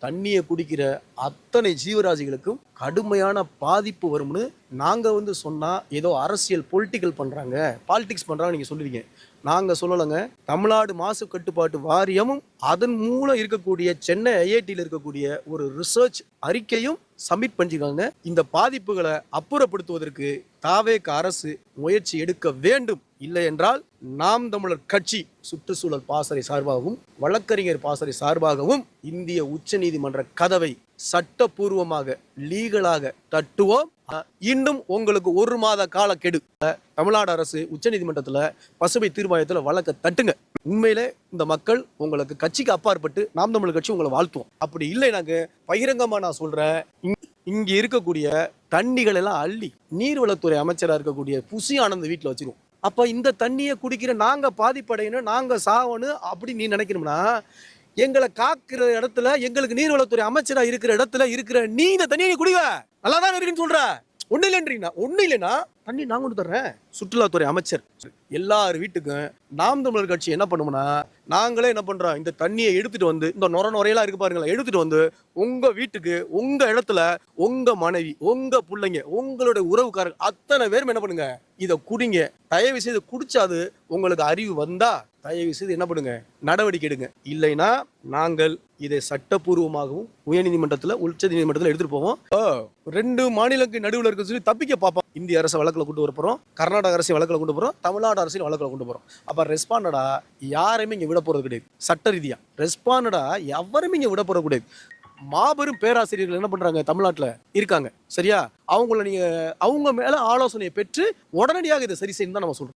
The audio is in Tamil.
தண்ணியை குடிக்கிற அத்தனை ஜீவராசிகளுக்கும் கடுமையான பாதிப்பு வரும்னு நாங்கள் சொன்னால் ஏதோ அரசியல் பாலிடிக்ஸ் பண்ணுறாங்க நீங்கள் சொல்லுவீங்க. நாங்கள் சொல்லலைங்க. தமிழ்நாடு மாசு கட்டுப்பாட்டு வாரியமும் அதன் மூலம் இருக்கக்கூடிய சென்னை ஐஐடியில் இருக்கக்கூடிய ஒரு ரிசர்ச் அறிக்கையும் சப்மிட் பண்ணிருக்காங்க. இந்த பாதிப்புகளை அப்புறப்படுத்துவதற்கு தாவேக அரசு முயற்சி எடுக்க வேண்டும். இல்லை என்றால் நாம் தமிழர் கட்சி சுற்றுச்சூழல் பாசறை சார்பாகவும் வழக்கறிஞர் பாசறை சார்பாகவும் இந்திய உச்ச நீதிமன்ற கதவை சட்டப்பூர்வமாக லீகலாக தட்டுவோம். இன்னும் உங்களுக்கு 1 மாத கால கெடு. தமிழ்நாடு அரசு உச்ச நீதிமன்றத்தில் பசுமை தீர்மானத்தில் வழக்க தட்டுங்க. உண்மையிலே இந்த மக்கள் உங்களுக்கு கட்சிக்கு அப்பாற்பட்டு நாம் தமிழர் கட்சி உங்களை வாழ்த்துவோம். அப்படி இல்லை, நாங்க பகிரங்கமா நான் சொல்றேன், இங்க இருக்கக்கூடிய தண்ணிகள் எல்லாம் அள்ளி நீர்வளத்துறை அமைச்சராக இருக்கக்கூடிய புசி ஆனந்த் வீட்டில் வச்சிருவோம். அப்ப இந்த தண்ணியை குடிக்கிற நாங்க பாதிப்படையணும், நாங்க சாவணும் அப்படி நீ நினைக்கணும்னா, எங்களை காக்கிற இடத்துல, எங்களுக்கு நீர்வளத்துறை அமைச்சரா இருக்கிற இடத்துல இருக்கிற நீ இந்த தண்ணியை குடிவ நல்லாதான் இருக்குன்னு சொல்ற. ஒண்ணு இல்லைன்னா தண்ணி நான் கொண்டு தர்றேன். சுற்றுலாத்துறை அமைச்சர் எல்லார் வீட்டுக்கும் நாம் தமிழர் கட்சி என்ன பண்ணுவோம்னா, நாங்களே என்ன பண்றோம், இந்த தண்ணியை எடுத்துட்டு வந்து, இந்த நுரையெல்லாம் இருக்கு பாருங்களா, எடுத்துட்டு வந்து உங்க வீட்டுக்கு, உங்க இடத்துல, உங்க மனைவி, உங்க பிள்ளைங்க, உங்களுடைய உறவுக்காரர்கள் அத்தனை பேரும் என்ன பண்ணுங்க, இதை குடிங்க. தயவு செய்து குடிச்சாது உங்களுக்கு அறிவு வந்தா தயவு செய்து என்ன பண்ணுங்க, நடவடிக்கை எடுங்க. இல்லைன்னா நாங்கள் இதை சட்டப்பூர்வமாகவும் உயர்நீதிமன்றத்தில் உச்ச நீதிமன்றத்தில் எடுத்துட்டு போவோம். 2 மாநிலங்களுக்கு நடுவில் இருக்க சொல்லி தப்பிக்க பார்ப்போம். இந்திய அரசு வழக்கில் கொண்டு வரப்போறோம், கர்நாடக அரசு வழக்கில் கொண்டு போறோம், தமிழ்நாடு அரசின் வழக்கில் கொண்டு போறோம். அப்ப ரெஸ்பாண்டடா யாரையுமே இங்க விட போறது கிடையாது. சட்ட ரீதியா ரெஸ்பாண்டடா எவருமே இங்க விட போறது கிடையாது. மாபெரும் பேராசிரியர்கள் என்ன பண்றாங்க, தமிழ்நாட்டில் இருக்காங்க சரியா, அவங்க மேல ஆலோசனையை பெற்று உடனடியாக இதை சரி செய்யணும் தான் நம்ம சொல்றோம்.